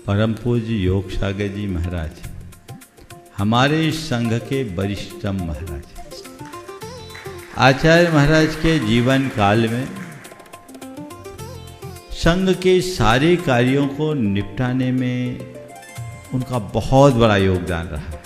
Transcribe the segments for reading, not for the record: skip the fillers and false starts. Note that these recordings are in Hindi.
परम पूज्य योग सागर जी महाराज हमारे इस संघ के वरिष्ठतम महाराज। आचार्य महाराज के जीवन काल में संघ के सारे कार्यों को निपटाने में उनका बहुत बड़ा योगदान रहा।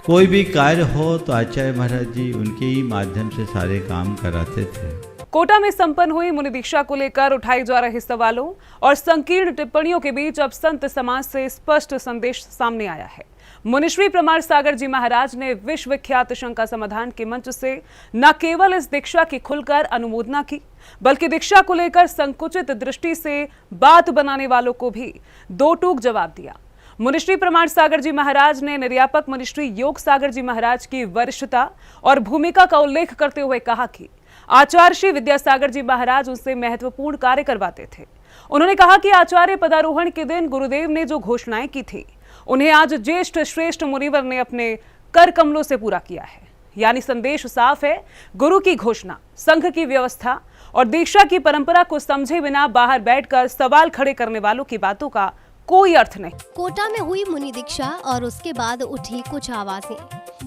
कोई भी कार्य हो तो आचार्य महाराज जी उनके ही माध्यम से सारे काम कराते थे। कोटा में संपन्न हुई मुनि दीक्षा को लेकर उठाए जा रहे सवालों और संकीर्ण टिप्पणियों के बीच अब संत समाज से स्पष्ट संदेश सामने आया है। मुनिश्री प्रमाण सागर जी महाराज ने विश्व विख्यात शंका समाधान के मंच से न केवल इस दीक्षा की खुलकर अनुमोदना की, बल्कि दीक्षा को लेकर संकुचित दृष्टि से बात बनाने वालों को भी दो टूक जवाब दिया। मुनिश्री प्रमाण सागर जी महाराज ने निर्यापक मुनिश्री योग सागर जी महाराज की वरिष्ठता और भूमिका का उल्लेख करते हुए कहा कि आचार्य श्री विद्यासागर जी महाराज उनसे महत्वपूर्ण कार्य करवाते थे। उन्होंने कहा कि आचार्य पदारोहण के दिन गुरुदेव ने जो घोषणाएं की थी उन्हें आज ज्येष्ठ श्रेष्ठ मुनिवर ने अपने कर कमलों से पूरा किया है। यानी संदेश साफ है, गुरु की घोषणा, संघ की व्यवस्था और दीक्षा की परंपरा को समझे बिना बाहर बैठकर सवाल खड़े करने वालों की बातों का कोई अर्थ नहीं। कोटा में हुई मुनि दीक्षा और उसके बाद उठी कुछ आवाजें,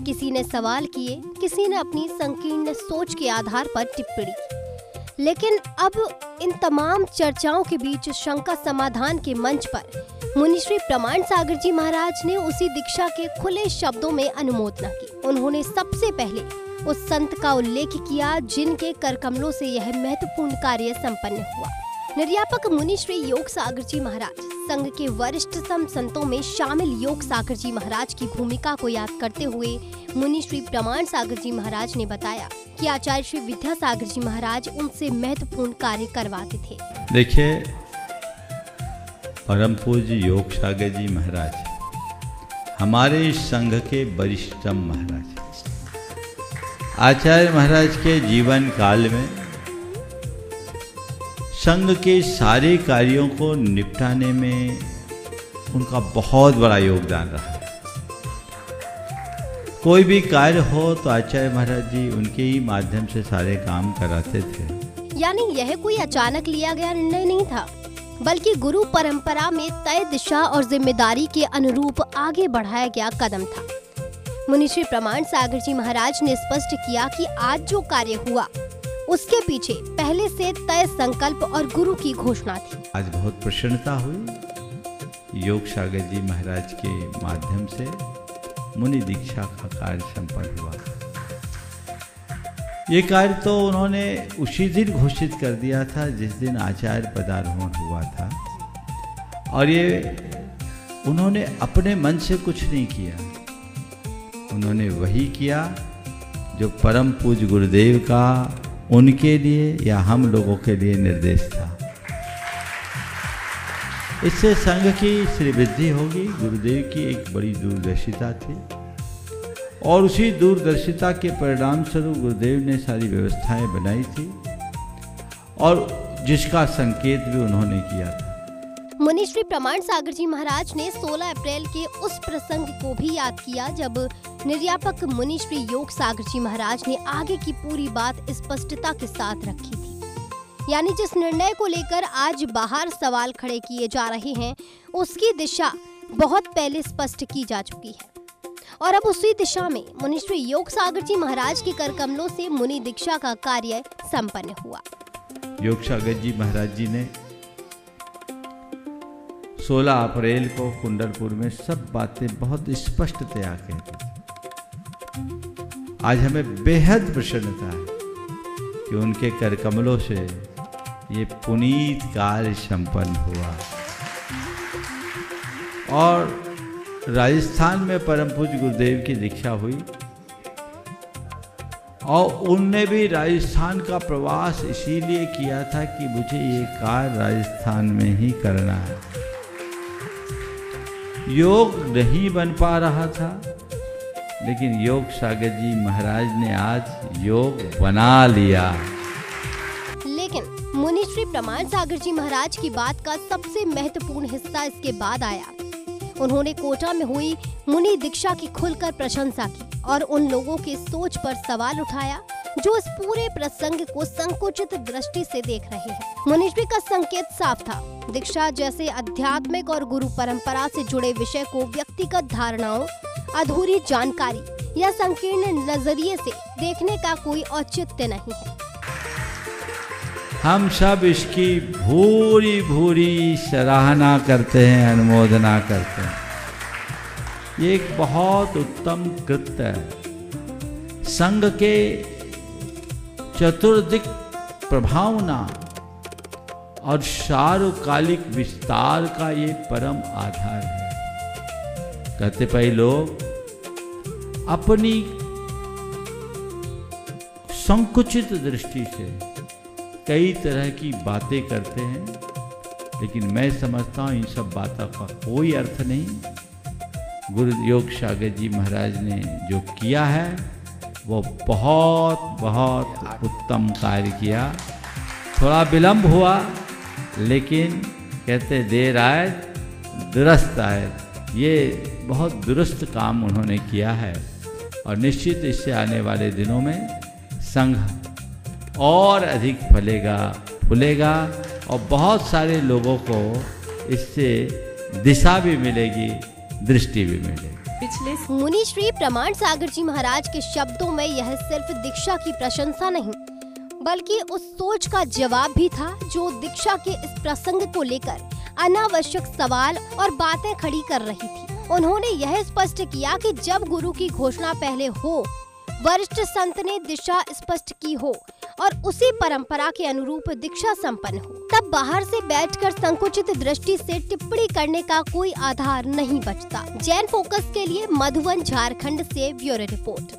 किसी ने सवाल किए, किसी ने अपनी संकीर्ण सोच के आधार पर टिप्पणी की। लेकिन अब इन तमाम चर्चाओं के बीच शंका समाधान के मंच पर मुनिश्री प्रमाण सागर जी महाराज ने उसी दीक्षा के खुले शब्दों में अनुमोदना की। उन्होंने सबसे पहले उस संत का उल्लेख किया जिनके कर कमलों से यह महत्वपूर्ण कार्य संपन्न हुआ। निर्यापक मुनिश्री योग सागर जी महाराज संघ के वरिष्ठतम संतों में शामिल योग सागर जी महाराज की भूमिका को याद करते हुए मुनिश्री प्रमाण सागर जी महाराज ने बताया कि आचार्य श्री विद्यासागर जी महाराज उनसे महत्वपूर्ण कार्य करवाते थे। देखिए, परम पूज्य योग सागर जी महाराज हमारे इस संघ के वरिष्ठतम महाराज। आचार्य महाराज के जीवन काल में संघ के सारे कार्यों को निपटाने में उनका बहुत बड़ा योगदान रहा। कोई भी कार्य हो तो आचार्य महाराज जी उनके ही माध्यम से सारे काम कराते थे। यानी यह कोई अचानक लिया गया निर्णय नहीं था, बल्कि गुरु परंपरा में तय दिशा और जिम्मेदारी के अनुरूप आगे बढ़ाया गया कदम था। मुनिश्री प्रमाण सागर जी महाराज ने स्पष्ट किया कि आज जो कार्य हुआ उसके पीछे पहले से तय संकल्प और गुरु की घोषणा थी। आज बहुत प्रसन्नता हुई, योग सागर जी महाराज के माध्यम से मुनि दीक्षा का कार्य संपन्न हुआ। ये कार्य तो उन्होंने उसी दिन घोषित कर दिया था जिस दिन आचार्य पदारोहण हुआ था, और ये उन्होंने अपने मन से कुछ नहीं किया। उन्होंने वही किया जो परम पूज्य गुरुदेव का उनके लिए या हम लोगों के लिए निर्देश था। इससे संघ की श्रीवृद्धि होगी। गुरुदेव की एक बड़ी दूरदर्शिता थी और उसी दूरदर्शिता के परिणाम स्वरूप गुरुदेव ने सारी व्यवस्थाएं बनाई थी और जिसका संकेत भी उन्होंने किया था। मुनिश्री प्रमाण सागर जी महाराज ने 16 अप्रैल के उस प्रसंग को भी याद किया जब निर्यापक मुनिश्री योग सागर जी महाराज ने आगे की पूरी बात स्पष्टता के साथ रखी थी। यानी जिस निर्णय को लेकर आज बाहर सवाल खड़े किए जा रहे हैं उसकी दिशा बहुत पहले स्पष्ट की जा चुकी है और अब उसी दिशा में मुनिश्री योग सागर जी महाराज के कर कमलों से मुनि दीक्षा का कार्य संपन्न हुआ। योग सागर जी महाराज जी ने 16 अप्रैल को कुंडलपुर में सब बातें बहुत स्पष्टतया कह दी। आज हमें बेहद प्रसन्नता है कि उनके कर कमलों से ये पुनीत कार्य संपन्न हुआ और राजस्थान में परम पूज्य गुरुदेव की दीक्षा हुई और उनने भी राजस्थान का प्रवास इसीलिए किया था कि मुझे ये कार्य राजस्थान में ही करना है। योग नहीं बन पा रहा था, लेकिन योग सागर जी महाराज ने आज योग बना लिया। लेकिन मुनिश्री प्रमाण सागर जी महाराज की बात का सबसे महत्वपूर्ण हिस्सा इसके बाद आया। उन्होंने कोटा में हुई मुनि दीक्षा की खुलकर प्रशंसा की और उन लोगों के सोच पर सवाल उठाया जो इस पूरे प्रसंग को संकुचित दृष्टि से देख रहे हैं। मुनिश्री का संकेत साफ था, दीक्षा जैसे आध्यात्मिक और गुरु परंपरा से जुड़े विषय को व्यक्तिगत धारणाओं, अधूरी जानकारी या संकीर्ण नजरिए से देखने का कोई औचित्य नहीं है। हम सब इसकी भूरी भूरी सराहना करते हैं, अनुमोदना करते हैं। ये एक बहुत उत्तम कृत्य है। संघ के चतुर्दिक प्रभावना और सार्वकालिक विस्तार का ये परम आधार है। कतिपय लोग अपनी संकुचित दृष्टि से कई तरह की बातें करते हैं, लेकिन मैं समझता हूँ इन सब बातों का कोई अर्थ नहीं। गुरु योग सागर जी महाराज ने जो किया है वो बहुत बहुत उत्तम कार्य किया। थोड़ा विलंब हुआ, लेकिन कहते देर आए दुरुस्त आए। ये बहुत दुरुस्त काम उन्होंने किया है और निश्चित इससे आने वाले दिनों में संघ और अधिक फलेगा फूलेगा और बहुत सारे लोगों को इससे दिशा भी मिलेगी, दृष्टि भी मिलेगी। मुनिश्री प्रमाण सागर जी महाराज के शब्दों में यह सिर्फ दीक्षा की प्रशंसा नहीं, बल्कि उस सोच का जवाब भी था जो दीक्षा के इस प्रसंग को लेकर अनावश्यक सवाल और बातें खड़ी कर रही थी। उन्होंने यह स्पष्ट किया कि जब गुरु की घोषणा पहले हो, वरिष्ठ संत ने दिशा स्पष्ट की हो और उसी परंपरा के अनुरूप दीक्षा संपन्न हो, तब बाहर से बैठकर संकुचित दृष्टि से टिप्पणी करने का कोई आधार नहीं बचता। जैन फोकस के लिए मधुबन झारखंड से ब्यूरो रिपोर्ट।